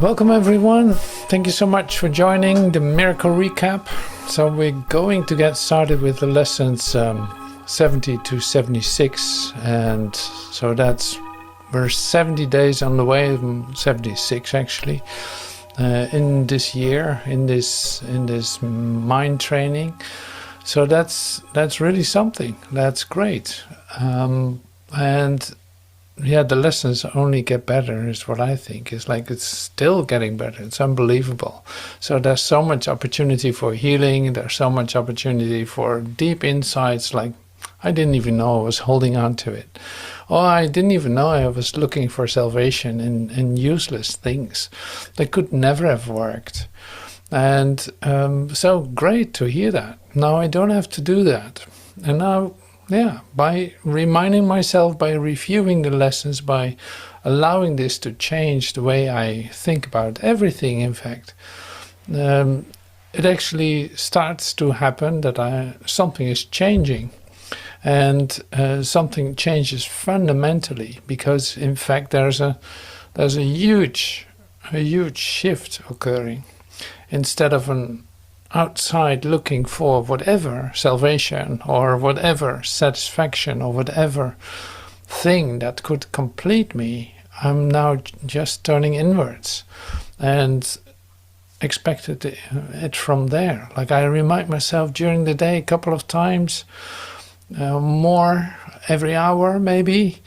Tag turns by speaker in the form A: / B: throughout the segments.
A: Welcome everyone. Thank you so much for joining the Miracle Recap. So we're going to get started with the lessons 70 to 76, and so we're 70 days on the way, 76 actually, in this year, in this mind training. So that's really something. That's great. And yeah, the lessons only get better is what I think. It's like it's still getting better. It's unbelievable. So there's so much opportunity for healing. There's so much opportunity for deep insights, like I didn't even know I was holding on to it. Or I didn't even know I was looking for salvation in useless things that could never have worked. And so great to hear that. Now I don't have to do that. And now, yeah, by reminding myself, by reviewing the lessons, by allowing this to change the way I think about everything, in fact, it actually starts to happen that something is changing. And something changes fundamentally, because in fact there's a huge shift occurring. Instead of an outside looking for whatever salvation or whatever satisfaction or whatever thing that could complete me, I'm now just turning inwards and expected it from there. Like I remind myself during the day a couple of times, more every hour, maybe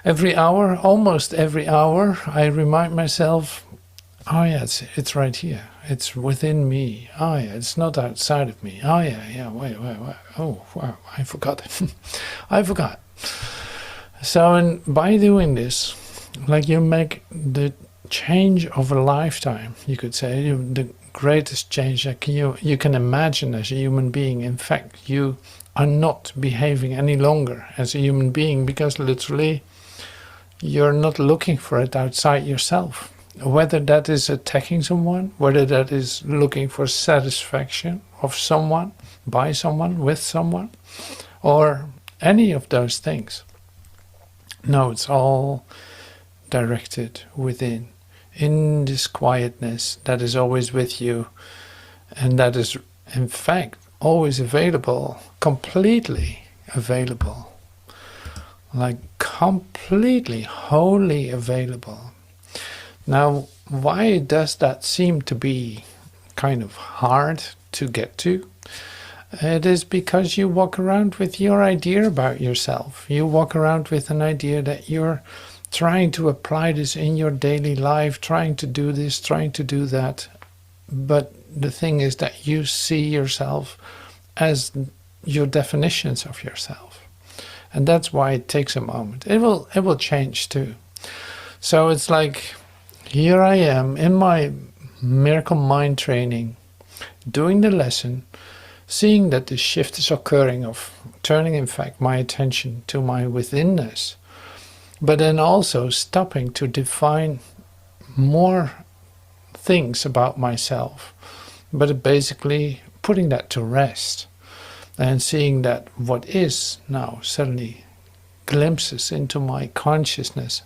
A: every hour, almost every hour, I remind myself, oh yeah, it's right here. It's within me. Oh yeah, it's not outside of me. Oh yeah, wait. Oh wow, I forgot. I forgot. So by doing this, like you make the change of a lifetime, you could say, the greatest change that you can imagine as a human being. In fact, you are not behaving any longer as a human being, because literally you're not looking for it outside yourself. Whether that is attacking someone, whether that is looking for satisfaction of someone, by someone, with someone, or any of those things. No, it's all directed within, in this quietness that is always with you, and that is in fact always available, completely available, like completely, wholly available. Now, why does that seem to be kind of hard to get to? It is because you walk around with your idea about yourself. You walk around with an idea that you're trying to apply this in your daily life, trying to do this, trying to do that. But the thing is that you see yourself as your definitions of yourself. And that's why it takes a moment. It will change too. So it's like, here I am in my miracle mind training, doing the lesson, seeing that the shift is occurring of turning, in fact, my attention to my withinness, but then also stopping to define more things about myself, but basically putting that to rest and seeing that what is now suddenly glimpses into my consciousness.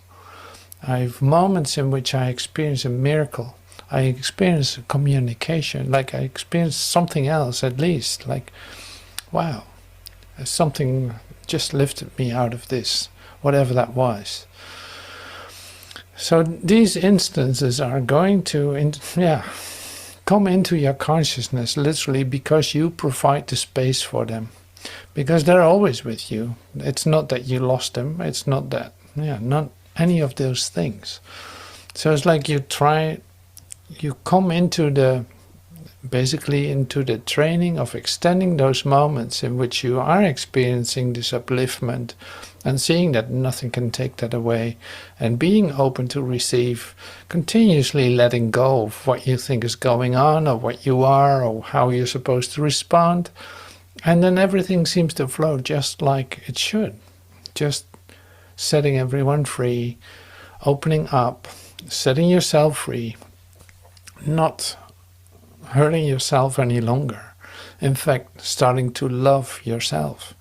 A: I have moments in which I experience a miracle. I experience a communication, like I experience something else at least, like, wow, something just lifted me out of this, whatever that was. So these instances are going to, come into your consciousness literally because you provide the space for them. Because they're always with you. It's not that you lost them. It's not that, not any of those things. So it's like you come into basically into the training of extending those moments in which you are experiencing this upliftment and seeing that nothing can take that away, and being open to receive, continuously letting go of what you think is going on or what you are or how you're supposed to respond. And then everything seems to flow just like it should. Just setting everyone free, opening up, setting yourself free, not hurting yourself any longer. In fact, starting to love yourself,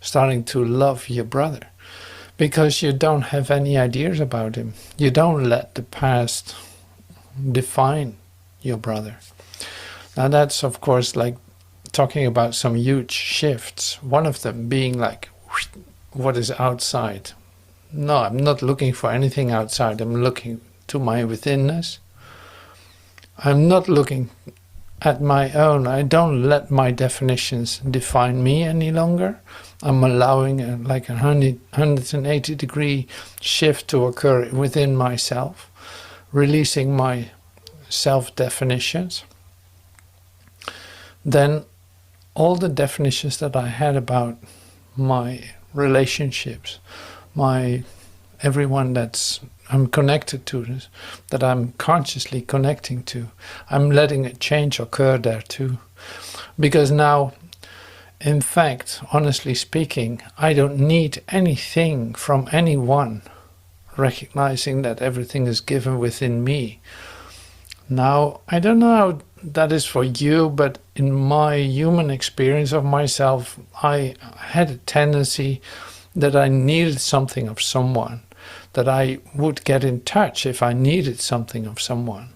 A: starting to love your brother, because you don't have any ideas about him. You don't let the past define your brother. Now that's of course like talking about some huge shifts. One of them being like, what is outside? No, I'm not looking for anything outside. I'm looking to my withinness. I'm not looking at my own. I don't let my definitions define me any longer. I'm allowing like a 180-degree shift to occur within myself, releasing my self-definitions. Then all the definitions that I had about my relationships, everyone that's I'm connected to, that I'm consciously connecting to, I'm letting a change occur there too. Because now, in fact, honestly speaking, I don't need anything from anyone, recognizing that everything is given within me. Now, I don't know how that is for you, but in my human experience of myself, I had a tendency that I needed something of someone, that I would get in touch if I needed something of someone.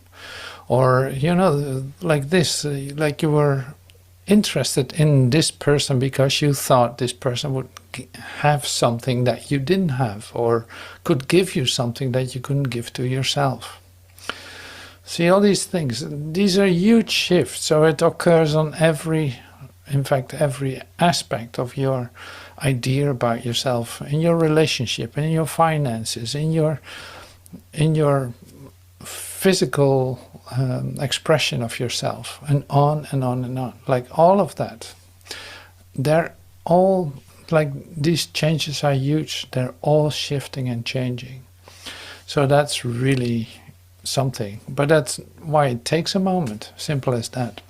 A: Or, you know, like this, like you were interested in this person because you thought this person would have something that you didn't have, or could give you something that you couldn't give to yourself. See, all these things, these are huge shifts. So it occurs on every aspect of your idea about yourself, in your relationship, in your finances, in your physical expression of yourself, and on and on and on. Like all of that, they're all like, these changes are huge. They're all shifting and changing. So that's really something, but that's why it takes a moment. Simple as that.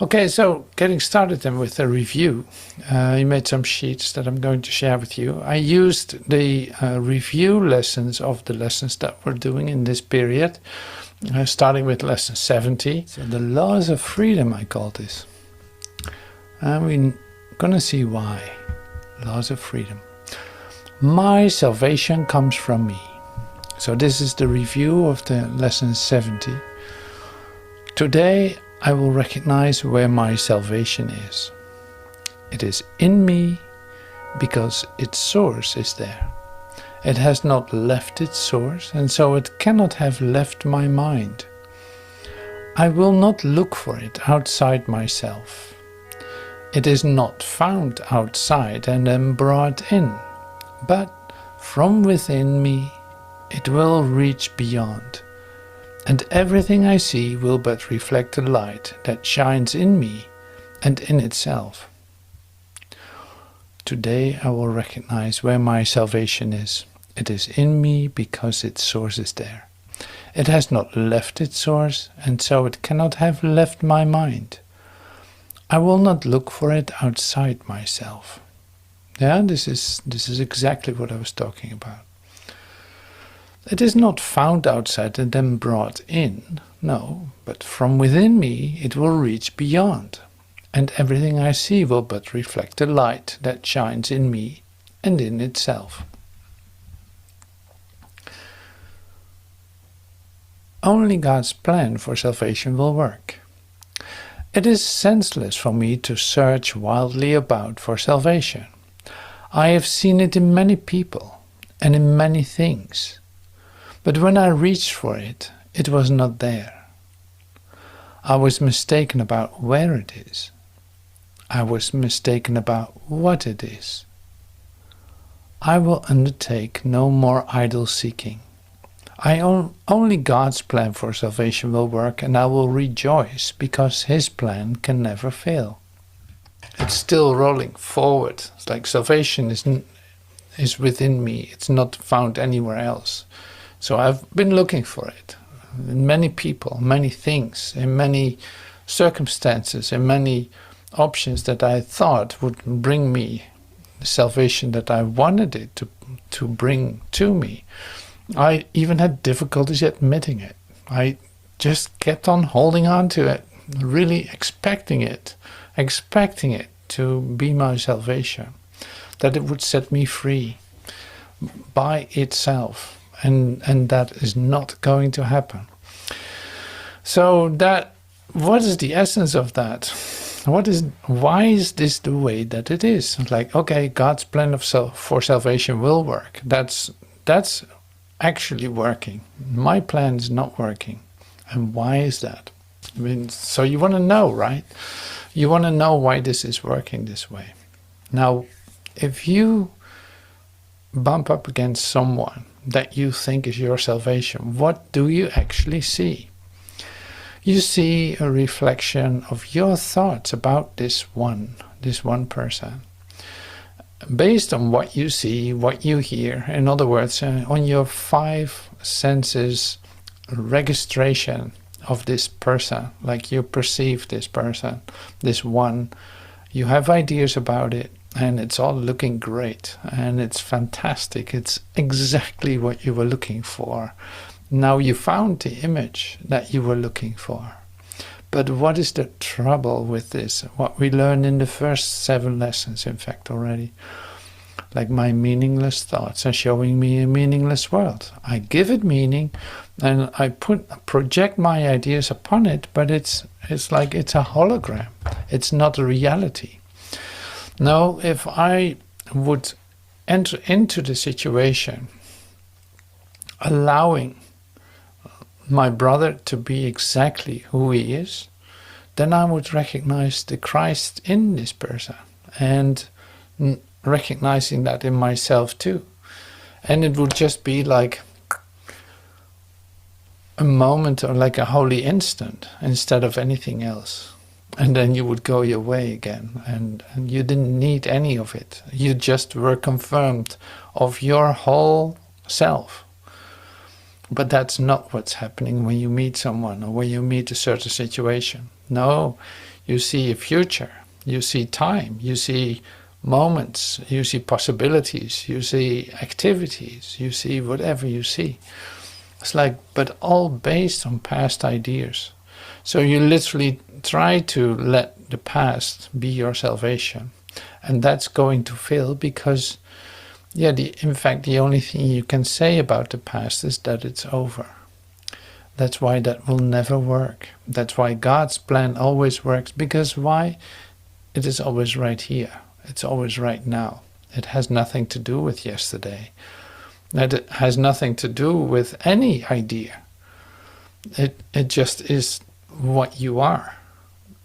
A: Okay, so getting started then with a review. I made some sheets that I'm going to share with you. I used the review lessons of the lessons that we're doing in this period, starting with lesson 70. So the laws of freedom, I call this. And we're gonna see why. Laws of freedom. My salvation comes from me. So this is the review of the lesson 70. Today I will recognize where my salvation is. It is in me because its source is there. It has not left its source, and so it cannot have left my mind. I will not look for it outside myself. It is not found outside and then brought in, but from within me it will reach beyond, and everything I see will but reflect the light that shines in me and in itself. Today I will recognize where my salvation is. It is in me because its source is there. It has not left its source, and so it cannot have left my mind. I will not look for it outside myself. Yeah, this is exactly what I was talking about. It is not found outside and then brought in, no, but from within me it will reach beyond, and everything I see will but reflect the light that shines in me and in itself. Only God's plan for salvation will work. It is senseless for me to search wildly about for salvation. I have seen it in many people and in many things. But when I reached for it, it was not there. I was mistaken about where it is. I was mistaken about what it is. I will undertake no more idle seeking. Only God's plan for salvation will work, and I will rejoice because His plan can never fail. It's still rolling forward. It's like salvation is within me. It's not found anywhere else. So I've been looking for it in many people, many things, in many circumstances, in many options that I thought would bring me the salvation that I wanted it to bring to me. I even had difficulties admitting it. I just kept on holding on to it, really expecting it to be my salvation, that it would set me free by itself. And that is not going to happen. So that, what is the essence of that? Why is this the way that it is? Like, okay, God's plan for salvation will work. That's actually working. My plan is not working. And why is that? I mean, so you want to know, right? You want to know why this is working this way. Now, if you bump up against someone that you think is your salvation, what do you actually see? You see a reflection of your thoughts about this one person. Based on what you see, what you hear, in other words, on your 5 senses registration of this person, like you perceive this person, this one, you have ideas about it, and it's all looking great, and it's fantastic. It's exactly what you were looking for. Now you found the image that you were looking for. But what is the trouble with this? What we learned in the first 7 lessons, in fact, already. Like, my meaningless thoughts are showing me a meaningless world. I give it meaning, and I project my ideas upon it, but it's like it's a hologram. It's not a reality. Now, if I would enter into the situation, allowing my brother to be exactly who he is, then I would recognize the Christ in this person, and recognizing that in myself too. And it would just be like a moment, or like a holy instant, instead of anything else. And then you would go your way again, and you didn't need any of it. You just were confirmed of your whole self. But that's not what's happening when you meet someone, or when you meet a certain situation. No, you see a future, you see time, you see moments, you see possibilities, you see activities, you see whatever you see. It's like, but all based on past ideas. So you literally try to let the past be your salvation. And that's going to fail because, in fact, the only thing you can say about the past is that it's over. That's why that will never work. That's why God's plan always works. Because why? It is always right here. It's always right now. It has nothing to do with yesterday. It has nothing to do with any idea. It just is what you are.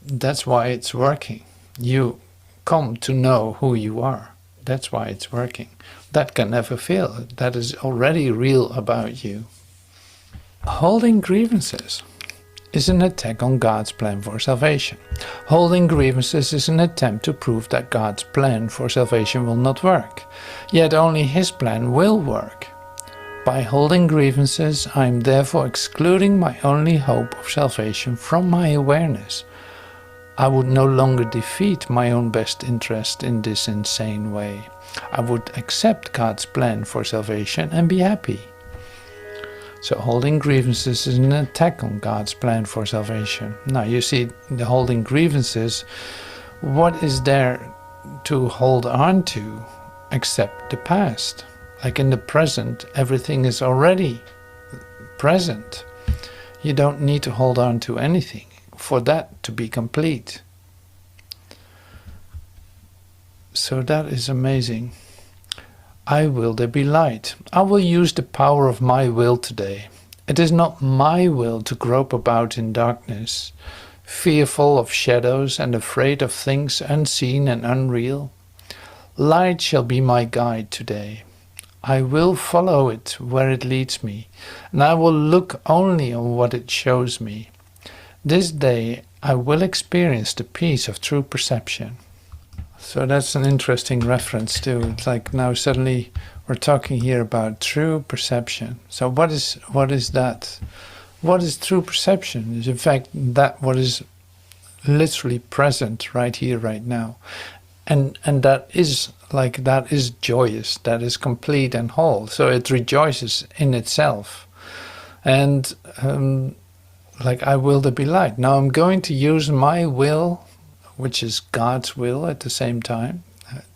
A: That's why it's working. You come to know who you are. That's why it's working. That can never fail. That is already real about you. Holding grievances is an attack on God's plan for salvation. Holding grievances is an attempt to prove that God's plan for salvation will not work. Yet only His plan will work. By holding grievances, I am therefore excluding my only hope of salvation from my awareness. I would no longer defeat my own best interest in this insane way. I would accept God's plan for salvation and be happy. So holding grievances is an attack on God's plan for salvation. Now you see, the holding grievances, what is there to hold on to except the past? Like in the present, everything is already present. You don't need to hold on to anything for that to be complete. So that is amazing. I will there be light. I will use the power of my will today. It is not my will to grope about in darkness, fearful of shadows and afraid of things unseen and unreal. Light shall be my guide today. I will follow it where it leads me, and I will look only on what it shows me. This day I will experience the peace of true perception. So that's an interesting reference too. It's like now suddenly we're talking here about true perception. So what is that? What is true perception? Is in fact that what is literally present right here, right now. And that is joyous, that is complete and whole. So it rejoices in itself. And like I will there be light. Now I'm going to use my will, which is God's will at the same time,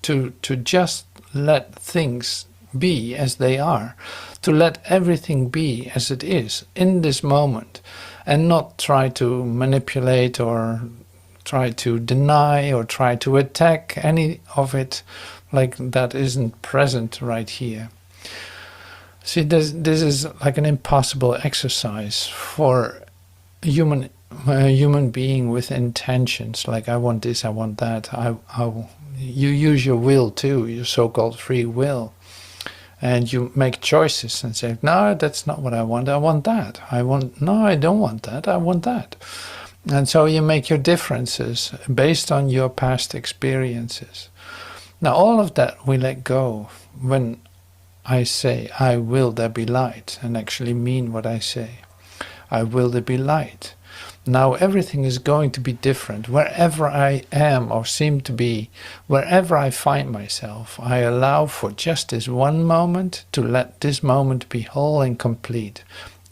A: to just let things be as they are, to let everything be as it is in this moment. and not try to manipulate or try to deny or try to attack any of it, like that isn't present right here. See, this is like an impossible exercise for a human being with intentions, like I want this, I want that. You use your will too, your so-called free will, and you make choices and say, no, that's not what I want that. No, I don't want that, I want that. And so you make your differences based on your past experiences. Now all of that we let go when I say, I will there be light, and actually mean what I say. I will there be light. Now everything is going to be different. Wherever I am or seem to be, wherever I find myself, I allow for just this one moment to let this moment be whole and complete.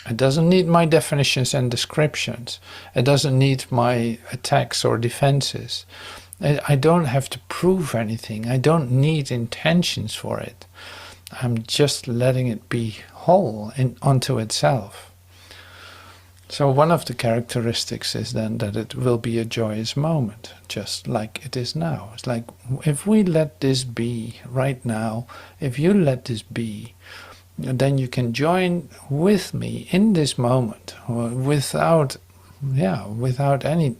A: It doesn't need my definitions and descriptions. It doesn't need my attacks or defenses. I don't have to prove anything. I don't need intentions for it. I'm just letting it be whole onto itself. So one of the characteristics is then that it will be a joyous moment, just like it is now. It's like if we let this be right now, if you let this be, then you can join with me in this moment without any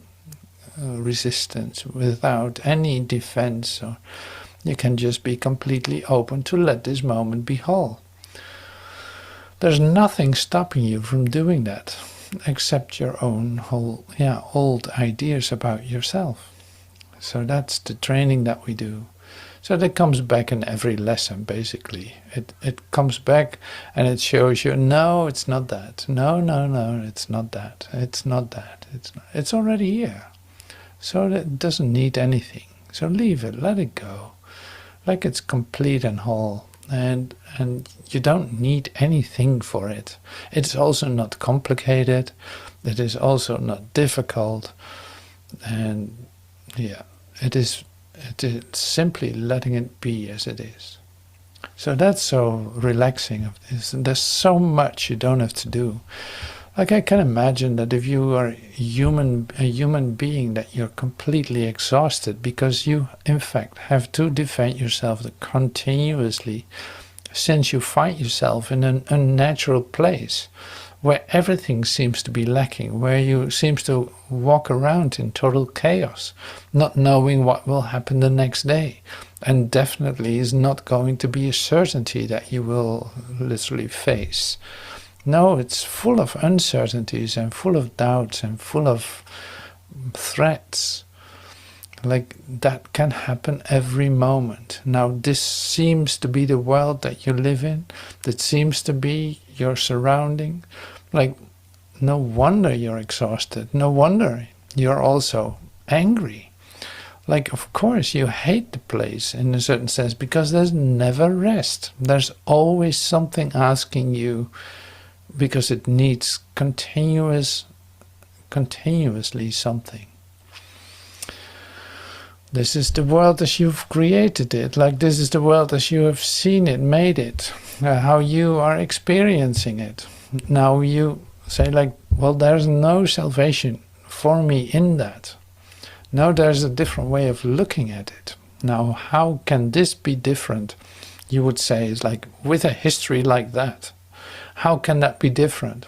A: resistance, without any defense. Or you can just be completely open to let this moment be whole. There's nothing stopping you from doing that, except your own old ideas about yourself. So that's the training that we do. So that comes back in every lesson, basically. It comes back and it shows you, no, it's not that. No, it's not that. It's not that. It's already here. So it doesn't need anything. So leave it, let it go. Like it's complete and whole. And you don't need anything for it. It's also not complicated. It is also not difficult. And yeah, it is simply letting it be as it is. So that's so relaxing of this. And there's so much you don't have to do. Like I can imagine that if you are a human being, that you're completely exhausted because you in fact have to defend yourself continuously, since you find yourself in an unnatural place where everything seems to be lacking, where you seem to walk around in total chaos, not knowing what will happen the next day, and definitely is not going to be a certainty that you will literally face. No, it's full of uncertainties and full of doubts and full of threats. Like that can happen every moment. Now this seems to be the world that you live in. That seems to be your surrounding. Like no wonder you're exhausted. No wonder you're also angry. Like of course you hate the place in a certain sense because there's never rest. There's always something asking you, because it needs continuously something. This is the world as you've created it, like this is the world as you have seen it, made it, how you are experiencing it. Now you say like, well, there's no salvation for me in that. No, there's a different way of looking at it. Now, how can this be different? You would say, is like, with a history like that, how can that be different?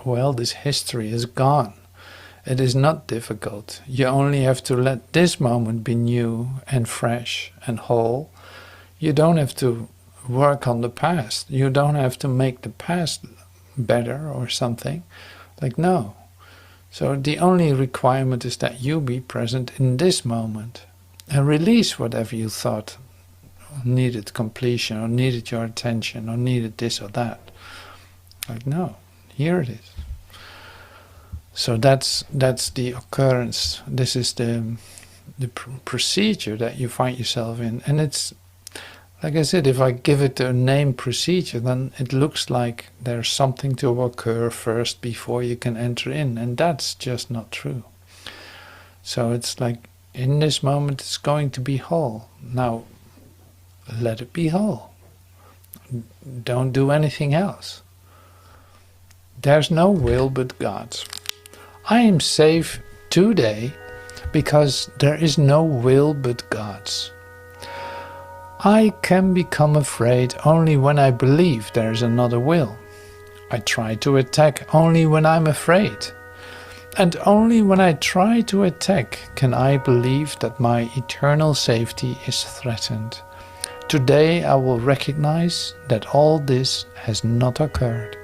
A: Well, this history is gone. It is not difficult. You only have to let this moment be new and fresh and whole. You don't have to work on the past. You don't have to make the past better or something. Like, no. So the only requirement is that you be present in this moment and release whatever you thought needed completion or needed your attention or needed this or that. Like, no, here it is. So that's the occurrence. This is the procedure that you find yourself in. And it's, like I said, if I give it a name procedure, then it looks like there's something to occur first before you can enter in. And that's just not true. So it's like, in this moment, it's going to be whole. Now, let it be whole. Don't do anything else. There's no will but God's. I am safe today because there is no will but God's. I can become afraid only when I believe there is another will. I try to attack only when I'm afraid. And only when I try to attack can I believe that my eternal safety is threatened. Today I will recognize that all this has not occurred.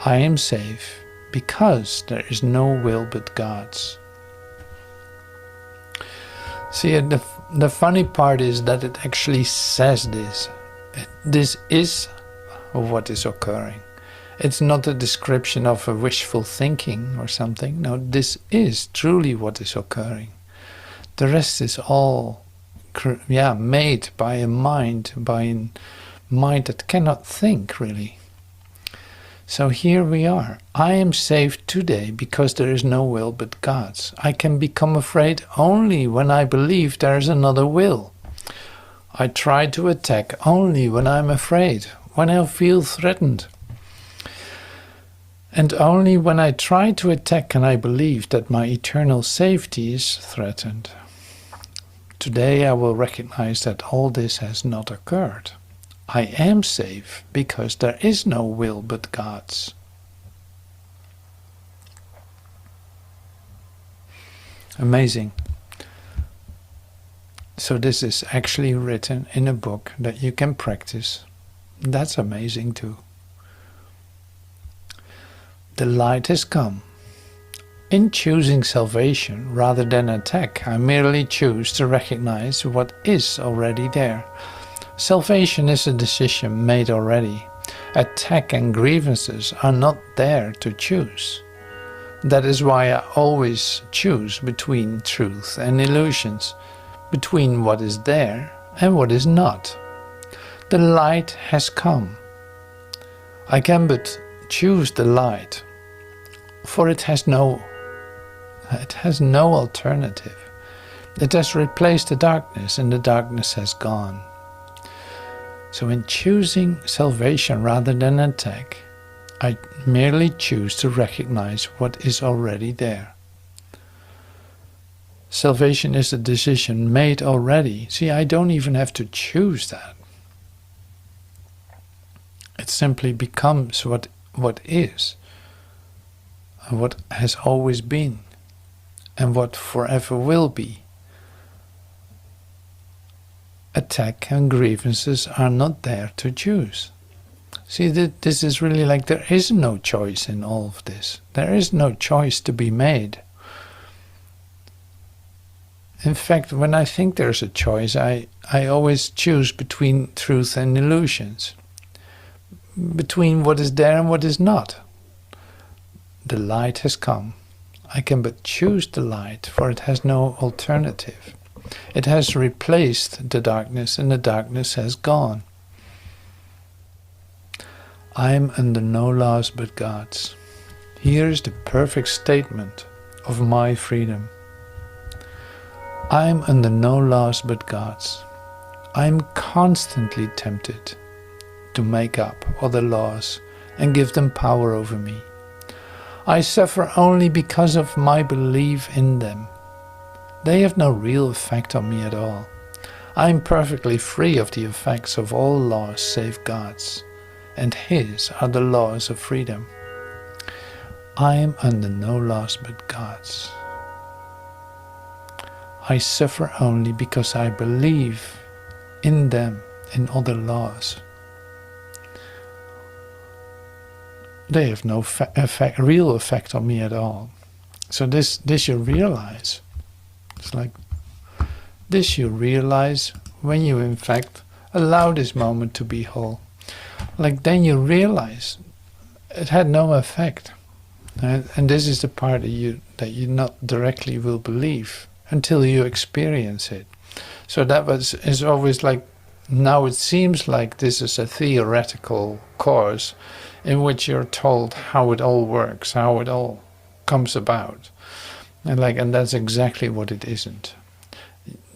A: I am safe because there is no will but God's. See, the funny part is that it actually says this. This is what is occurring. It's not a description of a wishful thinking or something. No, this is truly what is occurring. The rest is all made by a mind that cannot think, really. So here we are. I am safe today because there is no will but God's. I can become afraid only when I believe there is another will. I try to attack only when I'm afraid, when I feel threatened. And only when I try to attack can I believe that my eternal safety is threatened. Today I will recognize that all this has not occurred. I am safe because there is no will but God's. Amazing. So this is actually written in a book that you can practice. That's amazing too. The light has come. In choosing salvation rather than attack, I merely choose to recognize what is already there. Salvation is a decision made already. Attack and grievances are not there to choose. That is why I always choose between truth and illusions, between what is there and what is not. The light has come. I can but choose the light, for it has no alternative. It has replaced the darkness, and the darkness has gone. So in choosing salvation rather than attack, I merely choose to recognize what is already there. Salvation is a decision made already. See, I don't even have to choose that. It simply becomes what is, and what has always been, and what forever will be. Attack and grievances are not there to choose. See, this is really like there is no choice in all of this. There is no choice to be made. In fact, when I think there's a choice, I always choose between truth and illusions, between what is there and what is not. The light has come. I can but choose the light, for it has no alternative. It has replaced the darkness, and the darkness has gone. I am under no laws but God's. Here is the perfect statement of my freedom. I am under no laws but God's. I am constantly tempted to make up other laws and give them power over me. I suffer only because of my belief in them. They have no real effect on me at all. I am perfectly free of the effects of all laws save God's, and His are the laws of freedom. I am under no laws but God's. I suffer only because I believe in them, in other laws. They have no real effect on me at all. So this you realize. It's like this you realize when you in fact allow this moment to be whole. Like then you realize it had no effect. And this is the part that you not directly will believe until you experience it. So is always like, now it seems like this is a theoretical course in which you're told how it all works, how it all comes about. And that's exactly what it isn't.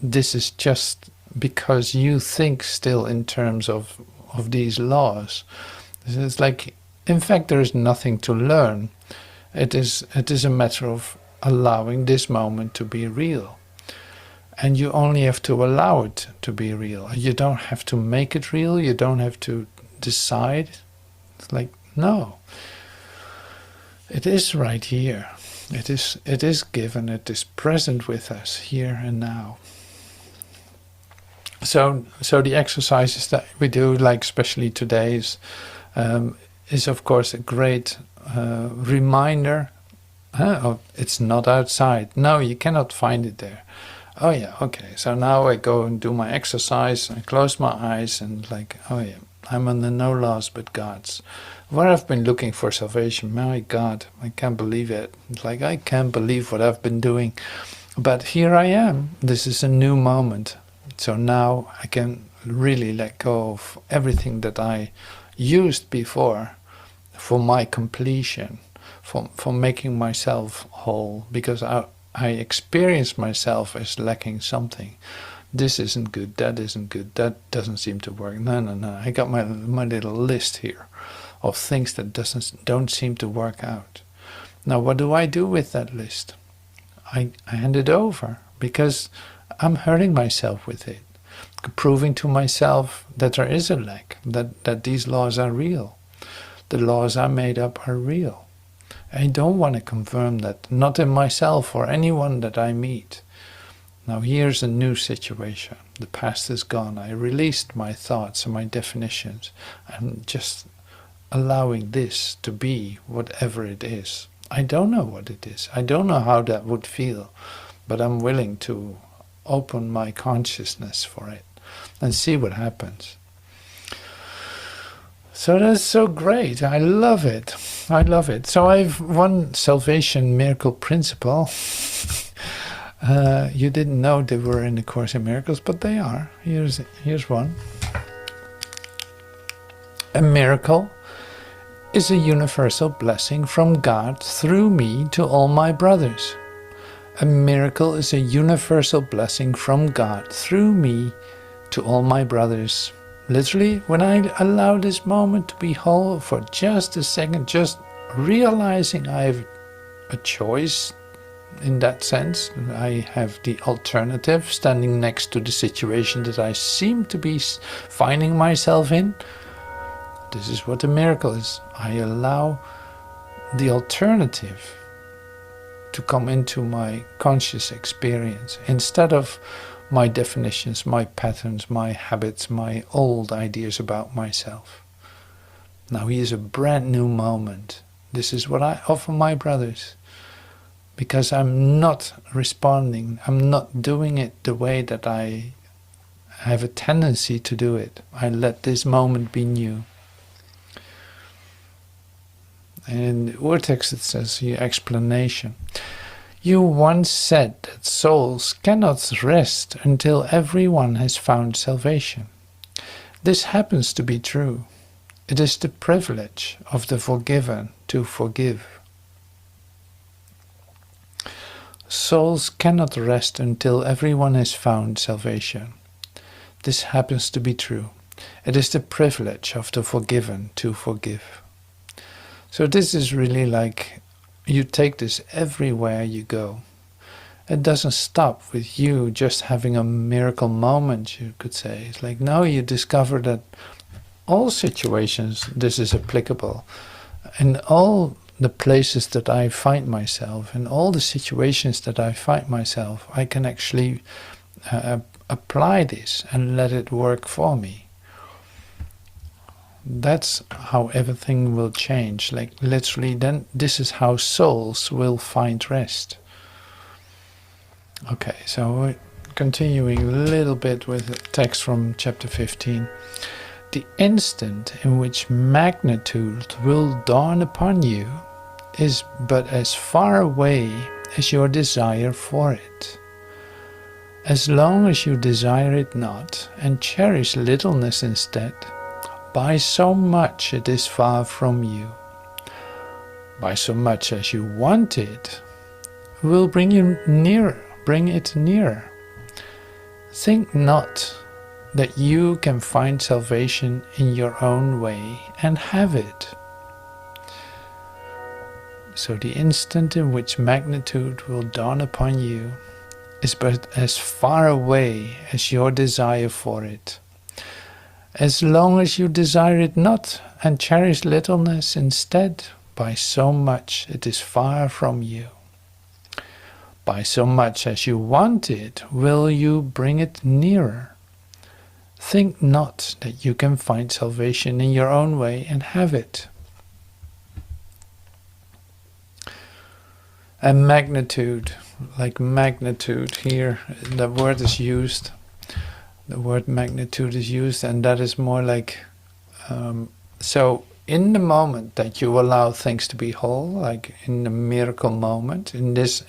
A: This is just because you think still in terms of these laws. It's like In fact, there is nothing to learn. It is a matter of allowing this moment to be real. And you only have to allow it to be real. You don't have to make it real. You don't have to decide. It's like, no. It is right here. It is given. It is present with us here and now. So the exercises that we do, like especially today's, is of course a great reminder. It's not outside. No, you cannot find it there. Oh yeah, okay. So now I go and do my exercise. I close my eyes and like, oh yeah, I'm under no laws but God's. Where I've been looking for salvation, my God, I can't believe it. It's like I can't believe what I've been doing. But here I am. This is a new moment. So now I can really let go of everything that I used before for my completion, for making myself whole, because I experience myself as lacking something. This isn't good, that isn't good, that doesn't seem to work. No. I got my little list here of things that don't seem to work out. Now what do I do with that list? I hand it over, because I'm hurting myself with it, proving to myself that there is a lack, that these laws are real. The laws I made up are real. I don't want to confirm that, not in myself or anyone that I meet. Now here's a new situation. The past is gone. I released my thoughts and my definitions. I'm just allowing this to be whatever it is. I don't know what it is. I don't know how that would feel, but I'm willing to open my consciousness for it and see what happens. So that's so great. I love it. I love it. So I've one salvation miracle principle. You didn't know they were in the Course in Miracles, but they are. Here's one. A miracle is a universal blessing from God through me to all my brothers. A miracle is a universal blessing from God through me to all my brothers. Literally, when I allow this moment to be whole for just a second, just realizing I have a choice in that sense. I have the alternative, standing next to the situation that I seem to be finding myself in. This is what the miracle is. I allow the alternative to come into my conscious experience instead of my definitions, my patterns, my habits, my old ideas about myself. Now here's a brand new moment. This is what I offer my brothers, because I'm not responding, I'm not doing it the way that I have a tendency to do it. I let this moment be new. And in the Urtext it says here, explanation. You once said that souls cannot rest until everyone has found salvation. This happens to be true. It is the privilege of the forgiven to forgive. Souls cannot rest until everyone has found salvation. This happens to be true. It is the privilege of the forgiven to forgive. So this is really like, you take this everywhere you go. It doesn't stop with you just having a miracle moment, you could say. It's like, no, you discover that all situations this is applicable. In all the places that I find myself, in all the situations that I find myself, I can actually apply this and let it work for me. That's how everything will change. Like literally, then this is how souls will find rest. Okay, so we're continuing a little bit with the text from chapter 15. The instant in which magnitude will dawn upon you is but as far away as your desire for it. As long as you desire it not, and cherish littleness instead, by so much it is far from you. By so much as you want it, will bring you nearer, bring it nearer. Think not that you can find salvation in your own way and have it. So the instant in which magnitude will dawn upon you is but as far away as your desire for it. As long as you desire it not and cherish littleness instead, by so much it is far from you. By so much as you want it, will you bring it nearer. Think not that you can find salvation in your own way and have it. And magnitude, like magnitude here, the word is used. The word magnitude is used, and that is more like, so in the moment that you allow things to be whole, like in the miracle moment, in this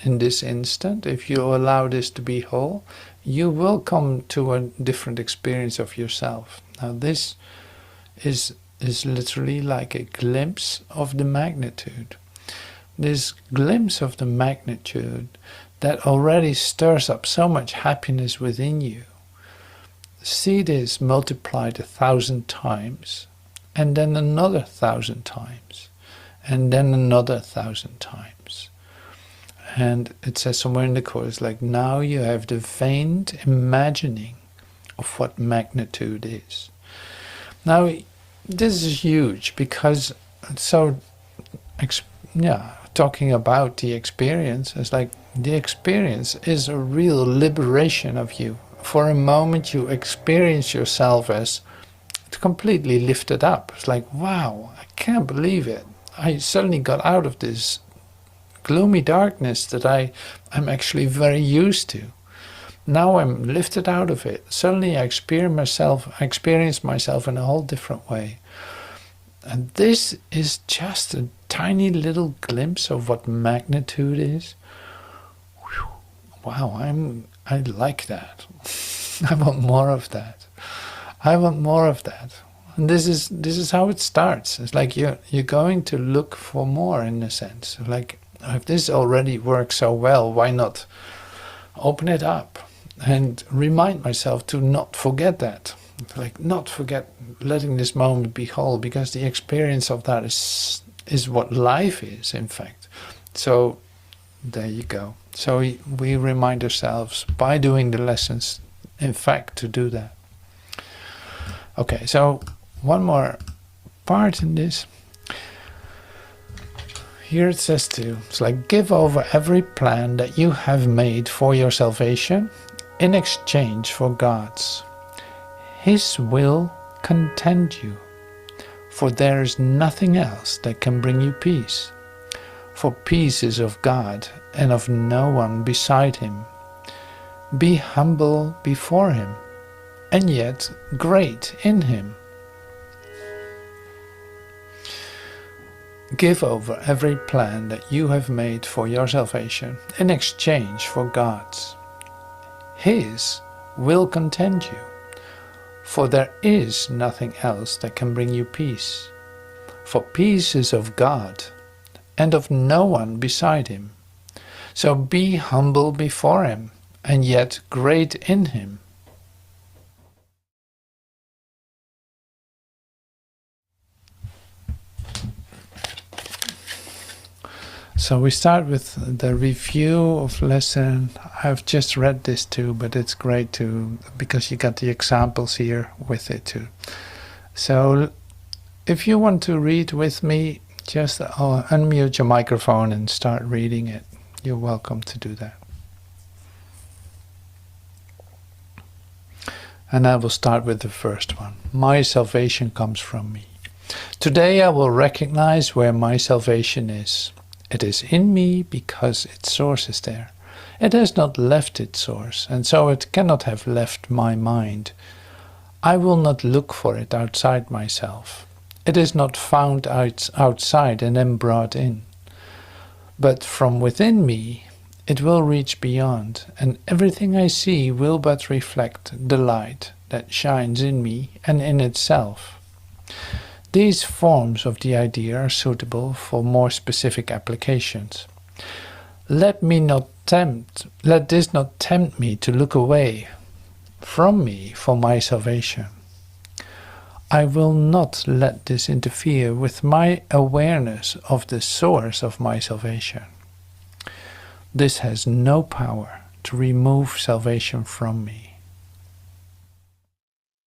A: instant, if you allow this to be whole, you will come to a different experience of yourself. Now this is literally like a glimpse of the magnitude. This glimpse of the magnitude that already stirs up so much happiness within you. See this multiplied 1,000 times, and then another 1,000 times, and then another 1,000 times. And it says somewhere in the course, like, now you have the faint imagining of what magnitude is. Now, this is huge because, talking about the experience, it's like the experience is a real liberation of you. For a moment you experience yourself as completely lifted up. It's like, wow, I can't believe it. I suddenly got out of this gloomy darkness that I'm actually very used to. Now I'm lifted out of it. Suddenly I experience myself in a whole different way. And this is just a tiny little glimpse of what magnitude is. Whew. Wow, I like that. I want more of that. I want more of that. And this is how it starts. It's like you're going to look for more, in a sense. Like, if this already works so well, why not open it up and remind myself to not forget that. Like, not forget letting this moment be whole, because the experience of that is what life is, in fact. So there you go. So we remind ourselves by doing the lessons, in fact, to do that. Okay, so one more part in this. Here it says too, it's like, give over every plan that you have made for your salvation in exchange for God's. His will content you, for there is nothing else that can bring you peace. For peace is of God and of no one beside him. Be humble before him, and yet great in him. Give over every plan that you have made for your salvation in exchange for God's. His will content you, for there is nothing else that can bring you peace. For peace is of God and of no one beside him. So be humble before him, and yet great in him. So we start with the review of lesson. I've just read this too, but it's great too, because you got the examples here with it too. So if you want to read with me, just unmute your microphone and start reading it. You're welcome to do that. And I will start with the first one. My salvation comes from me. Today I will recognize where my salvation is. It is in me because its source is there. It has not left its source, and so it cannot have left my mind. I will not look for it outside myself. It is not found outside and then brought in. But from within me it will reach beyond, and everything I see will but reflect the light that shines in me and in itself. These forms of the idea are suitable for more specific applications. Let this not tempt me to look away from me for my salvation. I will not let this interfere with my awareness of the source of my salvation. This has no power to remove salvation from me.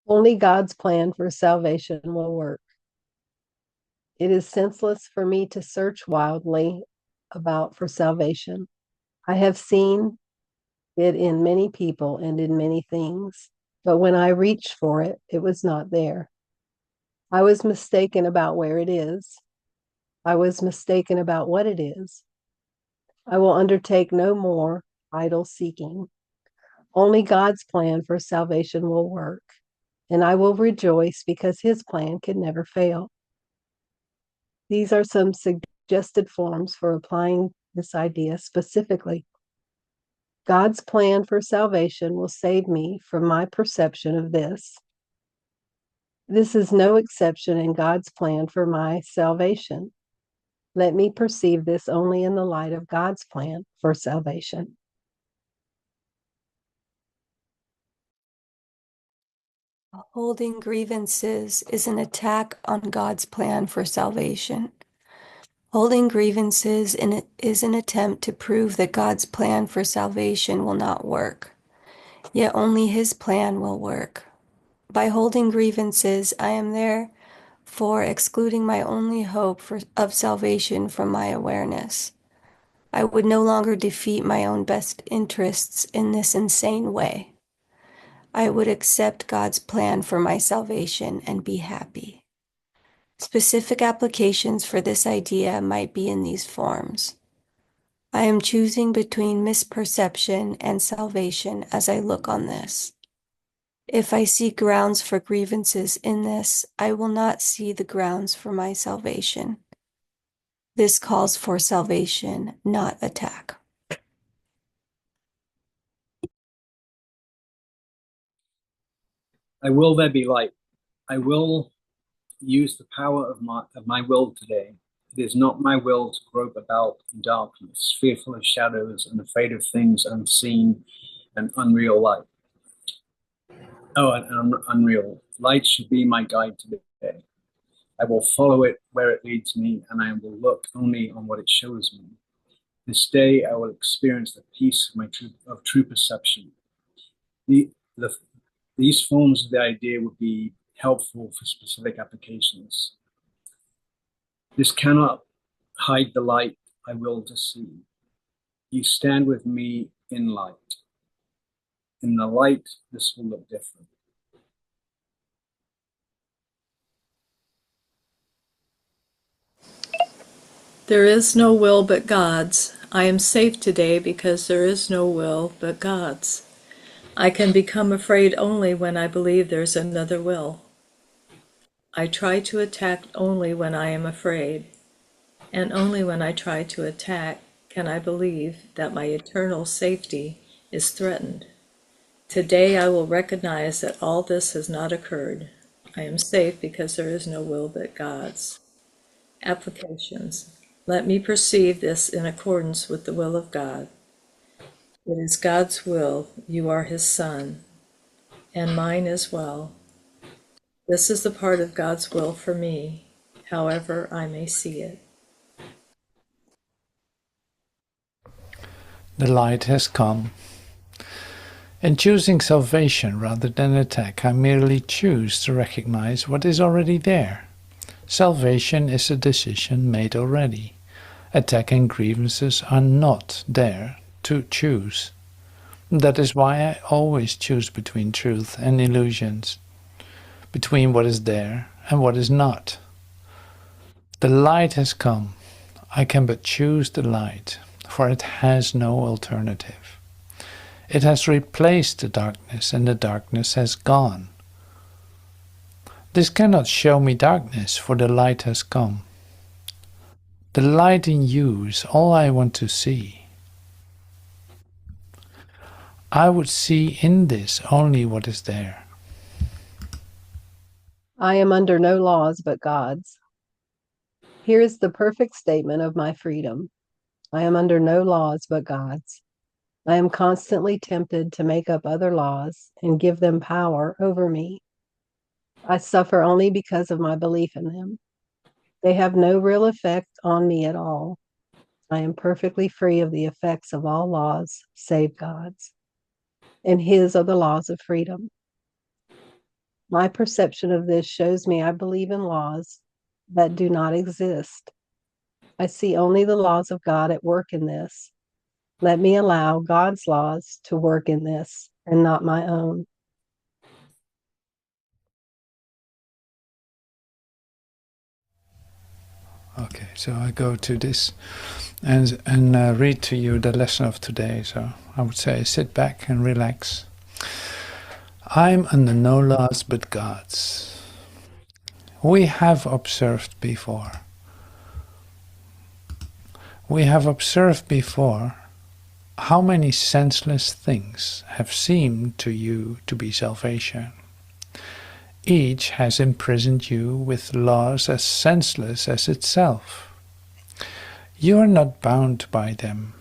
B: Only God's plan for salvation will work. It is senseless for me to search wildly about for salvation. I have seen it in many people and in many things, but when I reached for it, it was not there. I was mistaken about where it is. I was mistaken about what it is. I will undertake no more idle seeking. Only God's plan for salvation will work, and I will rejoice because his plan can never fail. These are some suggested forms for applying this idea specifically. God's plan for salvation will save me from my perception of this. This is no exception in God's plan for my salvation. Let me perceive this only in the light of God's plan for salvation.
C: Holding grievances is an attack on God's plan for salvation. Holding grievances is an attempt to prove that God's plan for salvation will not work, yet only his plan will work. By holding grievances, I am therefore excluding my only hope of salvation from my awareness. I would no longer defeat my own best interests in this insane way. I would accept God's plan for my salvation and be happy. Specific applications for this idea might be in these forms. I am choosing between misperception and salvation as I look on this. If I see grounds for grievances in this, I will not see the grounds for my salvation. This calls for salvation, not attack.
D: I will there be light. I will use the power of my will today. It is not my will to grope about in darkness, fearful of shadows and afraid of things unseen and unreal light. And unreal. Light should be my guide today. I will follow it where it leads me, and I will look only on what it shows me. This day I will experience the peace of true perception. These forms of the idea would be helpful for specific applications. This cannot hide the light I will to see. You stand with me in light. In the light, this will look different.
E: There is no will but God's. I am safe today because there is no will but God's. I can become afraid only when I believe there's another will. I try to attack only when I am afraid, and only when I try to attack can I believe that my eternal safety is threatened. Today I will recognize that all this has not occurred. I am safe because there is no will but God's. Applications. Let me perceive this in accordance with the will of God. It is God's will, you are his son, and mine as well. This is the part of God's will for me, however I may see it.
A: The light has come. In choosing salvation rather than attack, I merely choose to recognize what is already there. Salvation is a decision made already. Attack and grievances are not there to choose. That is why I always choose between truth and illusions, between what is there and what is not. The light has come. I can but choose the light, for it has no alternative. It has replaced the darkness, and the darkness has gone. This cannot show me darkness, for the light has come. The light in you is all I want to see. I would see in this only what is there.
B: I am under no laws but God's. Here is the perfect statement of my freedom. I am under no laws but God's. I am constantly tempted to make up other laws and give them power over me. I suffer only because of my belief in them. They have no real effect on me at all. I am perfectly free of the effects of all laws save God's, and His are the laws of freedom. My perception of this shows me I believe in laws that do not exist. I see only the laws of God at work in this. Let me allow God's laws to work in this and not my own.
A: Okay, so I go to this and read to you the lesson of today. So I would say sit back and relax. I'm under no laws but God's. We have observed before. We have observed before how many senseless things have seemed to you to be salvation. Each has imprisoned you with laws as senseless as itself. You are not bound by them.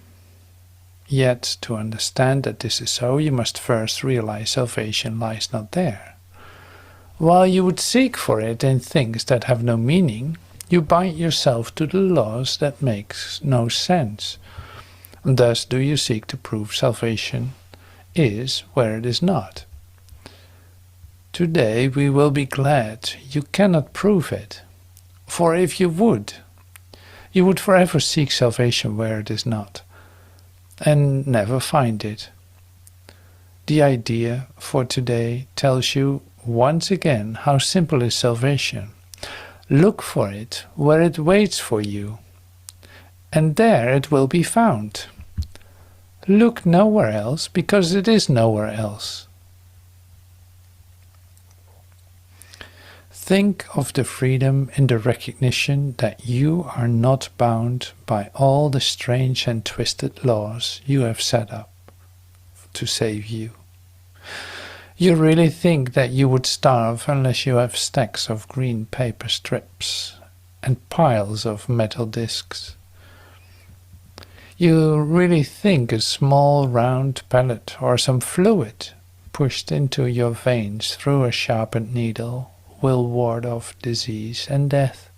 A: Yet, to understand that this is so, you must first realize salvation lies not there. While you would seek for it in things that have no meaning, you bind yourself to the laws that make no sense. And thus do you seek to prove salvation is where it is not. Today we will be glad you cannot prove it, for if you would forever seek salvation where it is not, and never find it. The idea for today tells you once again how simple is salvation. Look for it where it waits for you, and there it will be found. Look nowhere else, because it is nowhere else. Think of the freedom in the recognition that you are not bound by all the strange and twisted laws you have set up to save you. You really think that you would starve unless you have stacks of green paper strips and piles of metal discs. You really think a small round pellet or some fluid pushed into your veins through a sharpened needle will ward off disease and death.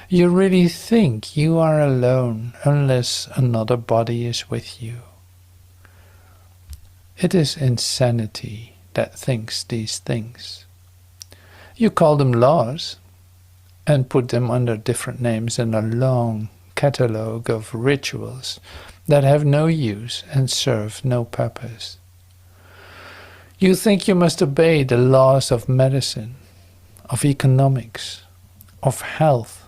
A: You really think you are alone unless another body is with you. It is insanity that thinks these things. You call them laws and put them under different names in a long catalogue of rituals that have no use and serve no purpose. You think you must obey the laws of medicine, of economics, of health.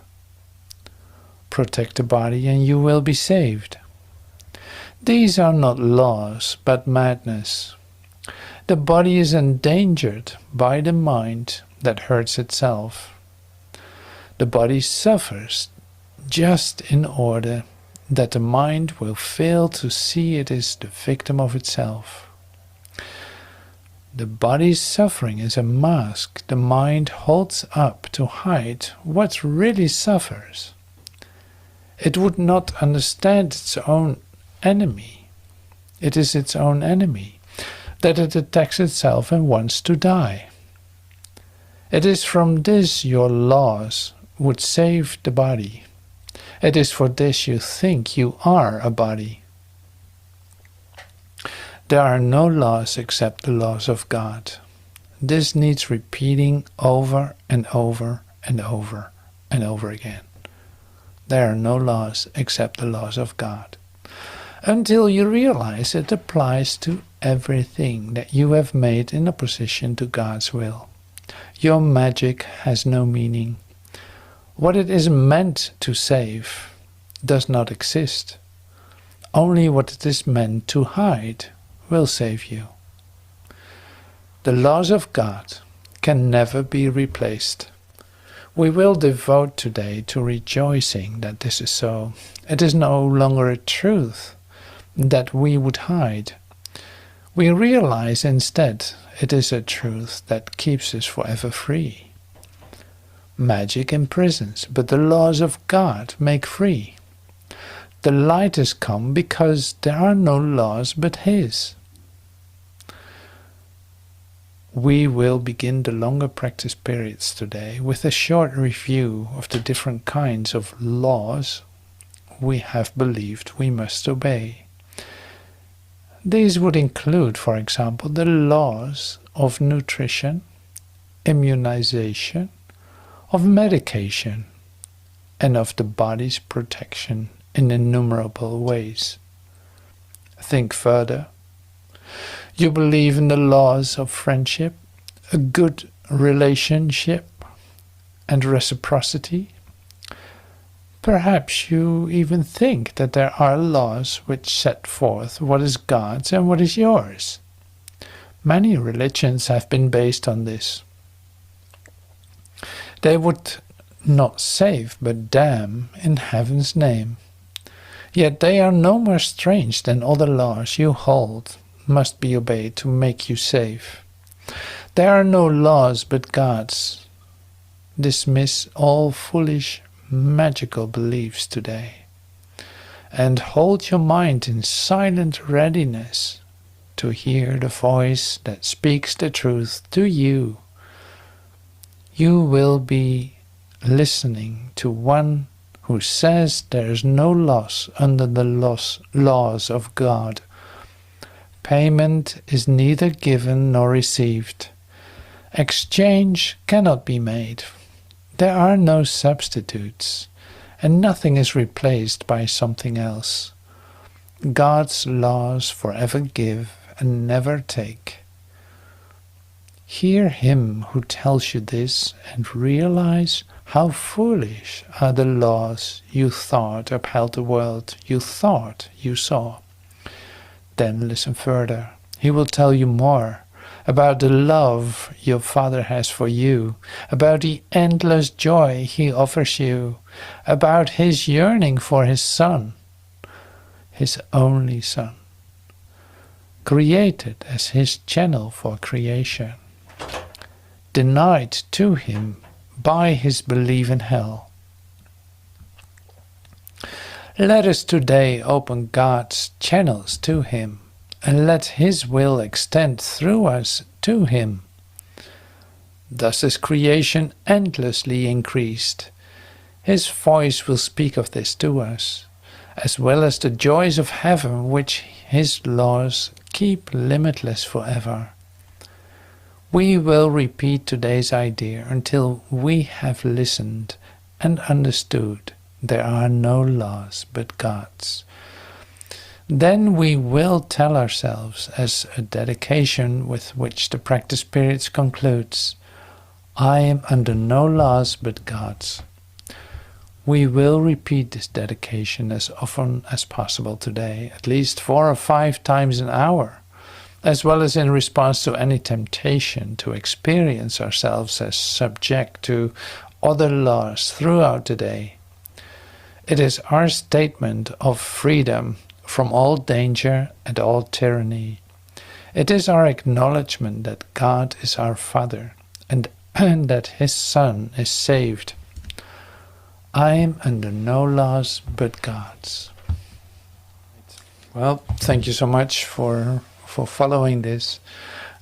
A: Protect the body and you will be saved. These are not laws, but madness. The body is endangered by the mind that hurts itself. The body suffers just in order that the mind will fail to see it is the victim of itself. The body's suffering is a mask the mind holds up to hide what really suffers. It would not understand its own enemy. It is its own enemy, that it attacks itself and wants to die. It is from this your laws would save the body. It is for this you think you are a body. There are no laws except the laws of God. This needs repeating over and over and over and over again. There are no laws except the laws of God. Until you realize it applies to everything that you have made in opposition to God's will. Your magic has no meaning. What it is meant to save does not exist. Only what it is meant to hide will save you. The laws of God can never be replaced. We will devote today to rejoicing that this is so. It is no longer a truth that we would hide. We realize instead it is a truth that keeps us forever free. Magic imprisons, but the laws of God make free. The light has come because there are no laws but His. We will begin the longer practice periods today with a short review of the different kinds of laws we have believed we must obey. These would include, for example, the laws of nutrition, immunization, of medication, and of the body's protection in innumerable ways. Think further. You believe in the laws of friendship, a good relationship, and reciprocity. Perhaps you even think that there are laws which set forth what is God's and what is yours. Many religions have been based on this. They would not save but damn in heaven's name. Yet they are no more strange than other laws you hold must be obeyed to make you safe. There are no laws but God's. Dismiss all foolish magical beliefs today, and hold your mind in silent readiness to hear the voice that speaks the truth to you. You will be listening to one who says there is no loss under the laws of God. Payment is neither given nor received. Exchange cannot be made. There are no substitutes, and nothing is replaced by something else. God's laws forever give and never take. Hear him who tells you this and realize how foolish are the laws you thought upheld the world you thought you saw. Then listen further. He will tell you more about the love your Father has for you, about the endless joy he offers you, about his yearning for his Son, his only Son, created as his channel for creation, denied to him by his belief in hell. Let us today open God's channels to him, and let his will extend through us to him. Thus is creation endlessly increased. His voice will speak of this to us, as well as the joys of heaven which his laws keep limitless forever. We will repeat today's idea until we have listened and understood there are no laws but God's. Then we will tell ourselves, as a dedication with which the practice periods concludes, I am under no laws but God's. We will repeat this dedication as often as possible today, at least 4 or 5 times an hour, as well as in response to any temptation to experience ourselves as subject to other laws throughout the day. It is our statement of freedom from all danger and all tyranny. It is our acknowledgement that God is our Father and that his Son is saved. I am under no laws but God's. Well, thank you so much for following this,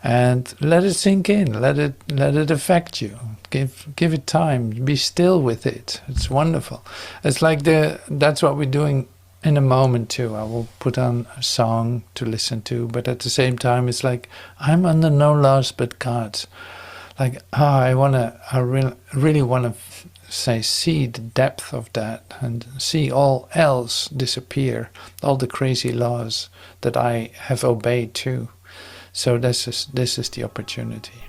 A: and let it sink in, let it affect you. Give it time, be still with it. It's wonderful. It's like that's what we're doing in a moment too. I will put on a song to listen to, but at the same time it's like I'm under no laws but God's. Like I really want to see the depth of that and see all else disappear, all the crazy laws that I have obeyed too. So this is the opportunity.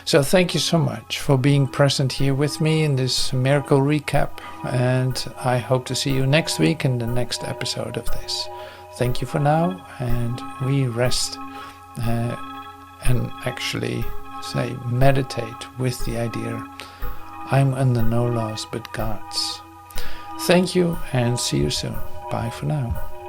A: So thank you so much for being present here with me in this miracle recap, and I hope to see you next week in the next episode of this. Thank you for now, and we rest and actually meditate with the idea I'm under no laws but God's. Thank you and see you soon. Bye for now.